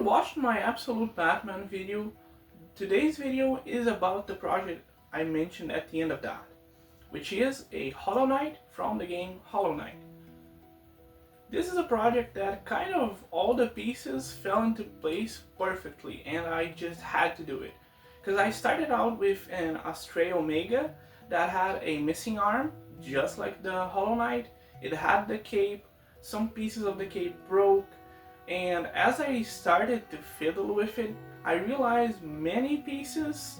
you watched my Absolute Batman video, today's video is about the project I mentioned at the end of that, which is a Hollow Knight from the game Hollow Knight. This is a project that kind of all the pieces fell into place perfectly, and I just had to do it. Because I started out with an Astray Omega that had a missing arm, just like the Hollow Knight. It had the cape, some pieces of the cape broke, and as I started to fiddle with it, I realized many pieces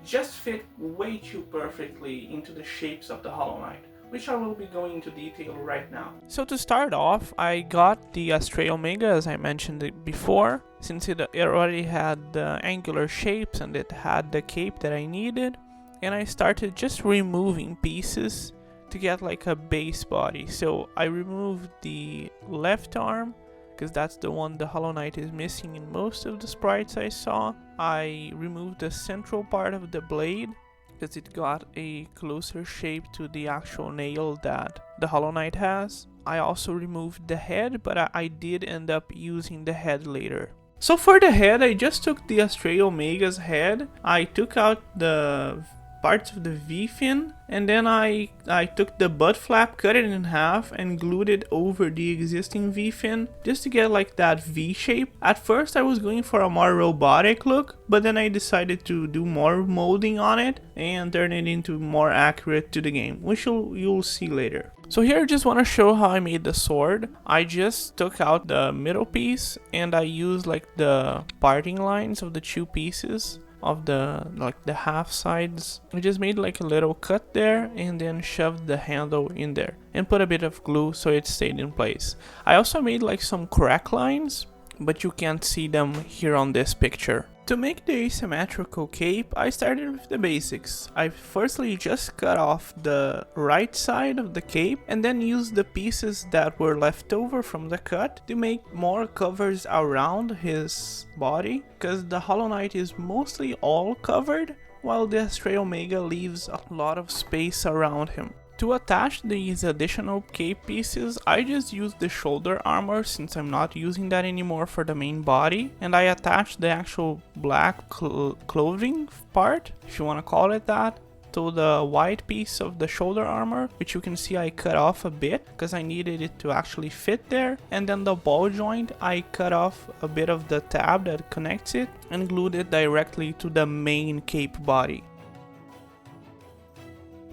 just fit way too perfectly into the shapes of the Hollow Knight, which I will be going into detail right now. So to start off, I got the Astray Omega as I mentioned it before, since it already had the angular shapes and it had the cape that I needed, and I started just removing pieces to get like a base body. So I removed the left arm, because that's the one the Hollow Knight is missing in most of the sprites I saw. I removed the central part of the blade, because it got a closer shape to the actual nail that the Hollow Knight has. I also removed the head, but I did end up using the head later. So for the head, I just took the Astray Omega's head, I took out the parts of the V-fin, and then I took the butt flap, cut it in half, and glued it over the existing V-fin just to get like that V shape. At first I was going for a more robotic look, but then I decided to do more molding on it and turn it into more accurate to the game, which you'll see later. So here I just want to show how I made the sword. I just took out the middle piece and I used like the parting lines of the two pieces of the half sides. I just made like a little cut there and then shoved the handle in there and put a bit of glue so it stayed in place. I also made like some crack lines, but you can't see them here on this picture. To make the asymmetrical cape, I started with the basics. I firstly just cut off the right side of the cape and then used the pieces that were left over from the cut to make more covers around his body, because the Hollow Knight is mostly all covered, while the Astray Omega leaves a lot of space around him. To attach these additional cape pieces, I just used the shoulder armor since I'm not using that anymore for the main body, and I attached the actual black clothing part, if you want to call it that, to the white piece of the shoulder armor, which you can see I cut off a bit because I needed it to actually fit there. And then the ball joint, I cut off a bit of the tab that connects it and glued it directly to the main cape body.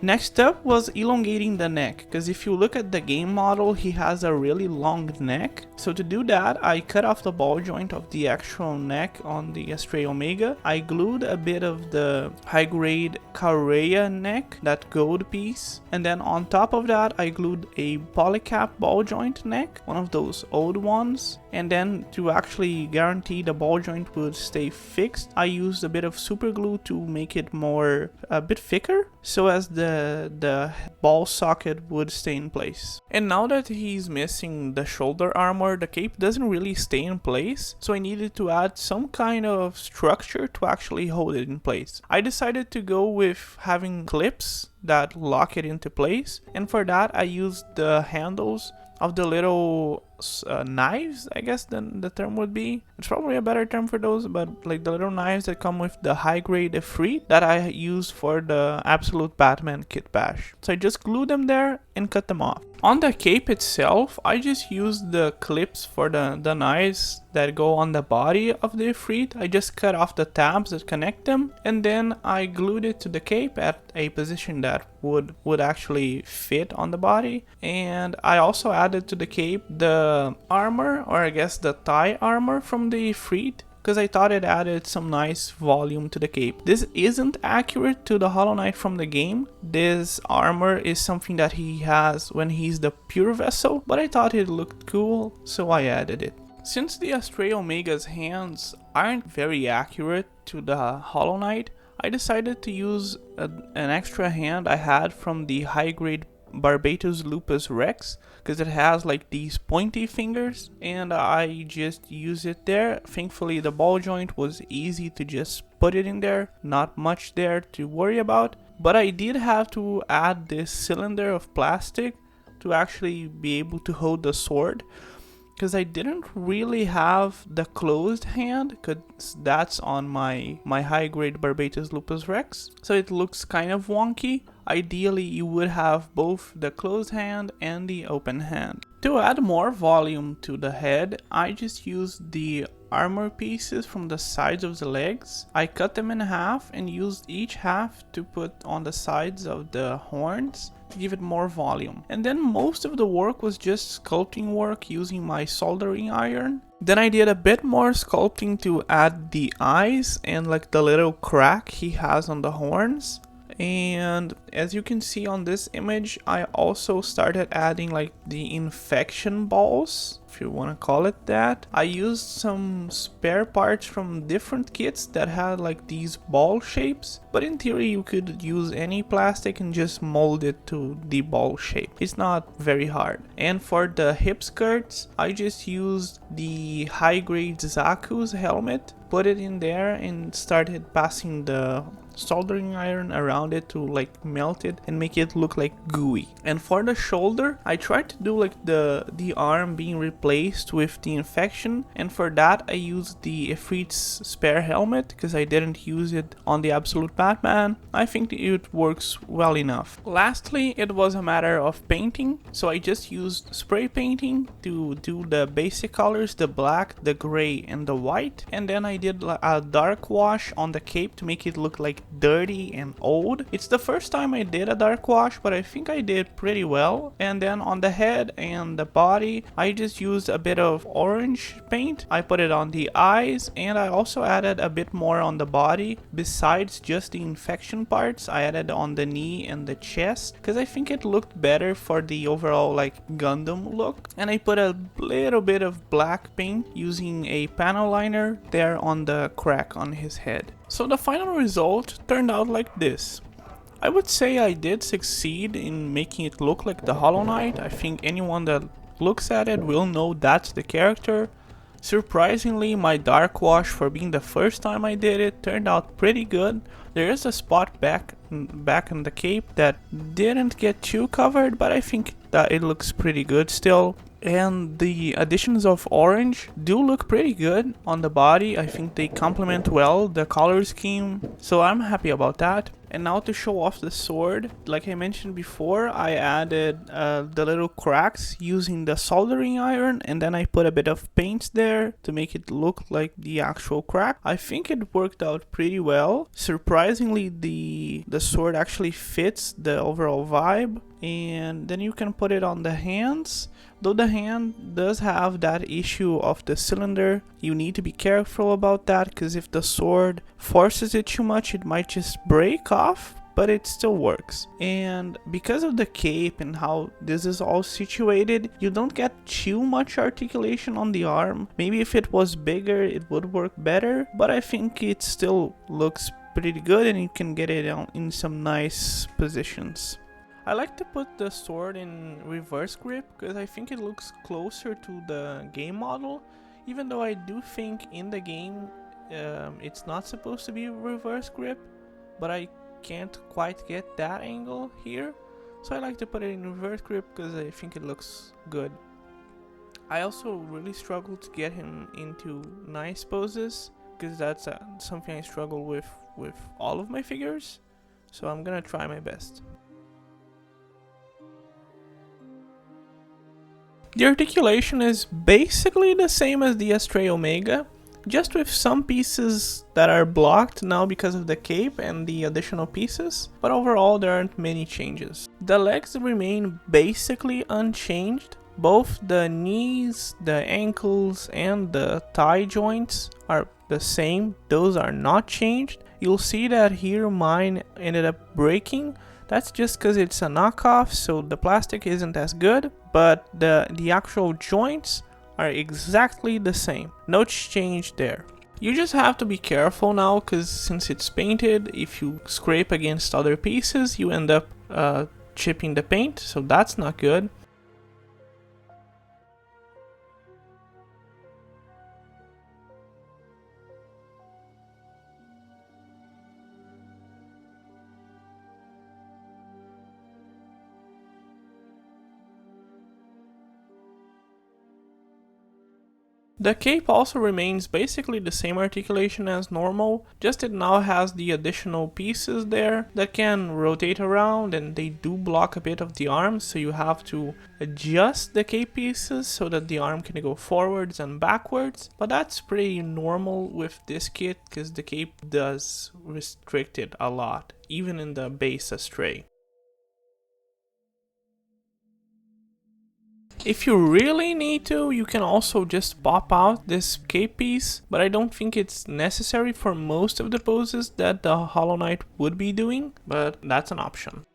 Next up was elongating the neck, because if you look at the game model, he has a really long neck. So to do that, I cut off the ball joint of the actual neck on the Astray Omega. I glued a bit of the high grade Kaureya neck, that gold piece, and then on top of that I glued a polycap ball joint neck, one of those old ones. And then to actually guarantee the ball joint would stay fixed, I used a bit of super glue to make it a bit thicker, so as the ball socket would stay in place. And now that he's missing the shoulder armor, the cape doesn't really stay in place, so I needed to add some kind of structure to actually hold it in place. I decided to go with having clips that lock it into place, and for that I used the handles of the little knives, I guess the term would be. It's probably a better term for those, but like the little knives that come with the high grade Ifrit that I used for the Absolute Batman kitbash. So I just glued them there and cut them off. On the cape itself, I just used the clips for the knives that go on the body of the Ifrit. I just cut off the tabs that connect them, and then I glued it to the cape at a position that would actually fit on the body. And I also added to the cape the armor, or I guess the thigh armor from the Ifrit, because I thought it added some nice volume to the cape. This isn't accurate to the Hollow Knight from the game. This armor is something that he has when he's the pure vessel, but I thought it looked cool, so I added it. Since the Astray Omega's hands aren't very accurate to the Hollow Knight, I decided to use an extra hand I had from the high grade Barbatos Lupus Rex, because it has like these pointy fingers, and I just use it there. Thankfully the ball joint was easy to just put it in there, not much there to worry about, but I did have to add this cylinder of plastic to actually be able to hold the sword. because I didn't really have the closed hand, because that's on my high grade Barbatus Lupus Rex, so it looks kind of wonky. Ideally you would have both the closed hand and the open hand. To add more volume to the head, I just used the armor pieces from the sides of the legs. I cut them in half and used each half to put on the sides of the horns to give it more volume. And then most of the work was just sculpting work using my soldering iron. Then I did a bit more sculpting to add the eyes and like the little crack he has on the horns. And as you can see on this image, I also started adding like the infection balls, if you want to call it that. I used some spare parts from different kits that had like these ball shapes, but in theory you could use any plastic and just mold it to the ball shape. It's not very hard. And for the hip skirts, I just used the high grade Zaku's helmet, put it in there and started passing the soldering iron around it to like melt it and make it look like gooey. And for the shoulder, I tried to do like the arm being replaced with the infection, and for that I used the Ifrit's spare helmet because I didn't use it on the Absolute Batman. I think it works well enough. Lastly, it was a matter of painting, so I just used spray painting to do the basic colors, the black, the gray and the white, and then I did a dark wash on the cape to make it look like dirty and old. It's the first time I did a dark wash, but I think I did pretty well. And then on the head and the body, I just used a bit of orange paint. I put it on the eyes, and I also added a bit more on the body. Besides just the infection parts, I added on the knee and the chest because I think it looked better for the overall like Gundam look. And I put a little bit of black paint using a panel liner there on the crack on his head. So the final result turned out like this. I would say I did succeed in making it look like the Hollow Knight. I think anyone that looks at it will know that's the character. Surprisingly, my dark wash, for being the first time I did it, turned out pretty good. There is a spot back in the cape that didn't get too covered, but I think that it looks pretty good still. And the additions of orange do look pretty good on the body. I think they complement well the color scheme, so I'm happy about that. And now to show off the sword, like I mentioned before, I added the little cracks using the soldering iron, and then I put a bit of paint there to make it look like the actual crack. I think it worked out pretty well. Surprisingly, the sword actually fits the overall vibe. And then you can put it on the hands. Though the hand does have that issue of the cylinder, you need to be careful about that, because if the sword forces it too much, it might just break off, but it still works. And because of the cape and how this is all situated, you don't get too much articulation on the arm. Maybe if it was bigger, it would work better, but I think it still looks pretty good and you can get it in some nice positions. I like to put the sword in reverse grip because I think it looks closer to the game model, even though I do think in the game it's not supposed to be reverse grip, but I can't quite get that angle here, so I like to put it in reverse grip because I think it looks good. I also really struggle to get him into nice poses because that's something I struggle with all of my figures, so I'm gonna try my best. The articulation is basically the same as the Astray Omega, just with some pieces that are blocked now because of the cape and the additional pieces, but overall there aren't many changes. The legs remain basically unchanged. Both the knees, the ankles, and the thigh joints are the same. Those are not changed. You'll see that here mine ended up breaking. That's just because it's a knockoff, so the plastic isn't as good, but the actual joints are exactly the same. No change there. You just have to be careful now, because since it's painted, if you scrape against other pieces, you end up chipping the paint, so that's not good. The cape also remains basically the same articulation as normal, just it now has the additional pieces there that can rotate around, and they do block a bit of the arm, so you have to adjust the cape pieces so that the arm can go forwards and backwards. But that's pretty normal with this kit because the cape does restrict it a lot, even in the base Astray. If you really need to, you can also just pop out this cape piece, but I don't think it's necessary for most of the poses that the Hollow Knight would be doing, but that's an option.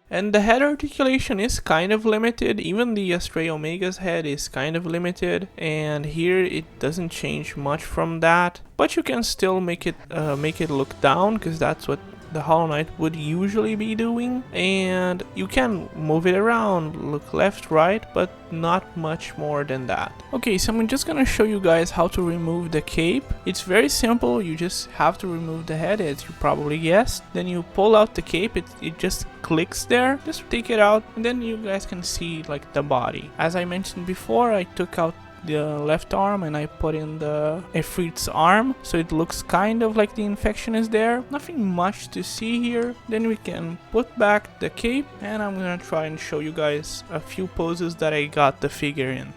And the head articulation is kind of limited, even the Astray Omega's head is kind of limited, and here it doesn't change much from that, but you can still make it look down, because that's what the Hollow Knight would usually be doing, and you can move it around, look left, right, but not much more than that. Okay, so I'm just gonna show you guys how to remove the cape. It's very simple, you just have to remove the head, as you probably guessed. Then you pull out the cape, it just clicks there, just take it out, and then you guys can see like the body. As I mentioned before, I took out the left arm and I put in the Ifrit's arm, so it looks kind of like the infection is there. Nothing much to see here. Then we can put back the cape, and I'm gonna try and show you guys a few poses that I got the figure in.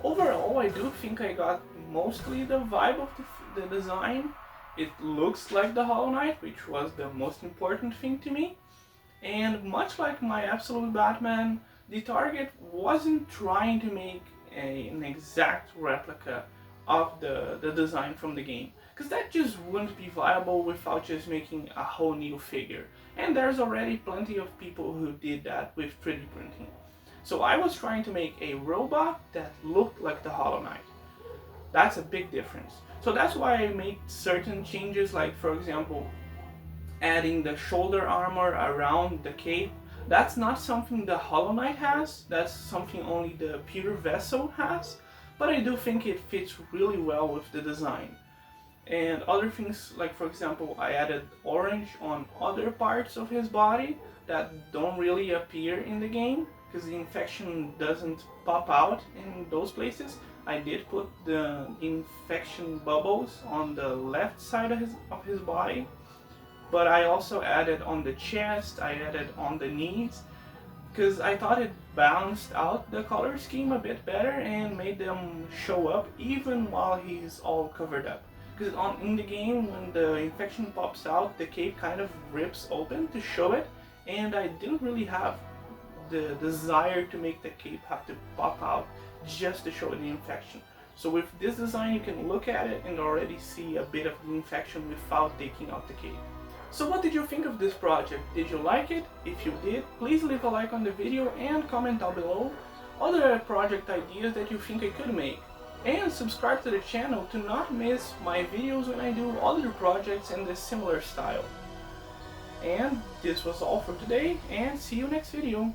Overall, I do think I got mostly the vibe of the design. It looks like the Hollow Knight, which was the most important thing to me. And much like my Absolute Batman, the target wasn't trying to make an exact replica of the design from the game, because that just wouldn't be viable without just making a whole new figure. And there's already plenty of people who did that with 3D printing. So I was trying to make a robot that looked like the Hollow Knight. That's a big difference. So that's why I made certain changes, like for example, adding the shoulder armor around the cape. That's not something the Hollow Knight has, that's something only the Pure Vessel has, but I do think it fits really well with the design. And other things, like for example, I added orange on other parts of his body that don't really appear in the game, because the infection doesn't pop out in those places. I did put the infection bubbles on the left side of his body, but I also added on the chest, I added on the knees, because I thought it balanced out the color scheme a bit better and made them show up even while he's all covered up. Because in the game, when the infection pops out, the cape kind of rips open to show it, and I didn't really have the desire to make the cape have to pop out just to show the infection. So with this design, you can look at it and already see a bit of the infection without taking out the cape. So what did you think of this project? Did you like it? If you did, please leave a like on the video and comment down below other project ideas that you think I could make. And subscribe to the channel to not miss my videos when I do other projects in this similar style. And this was all for today, and see you next video.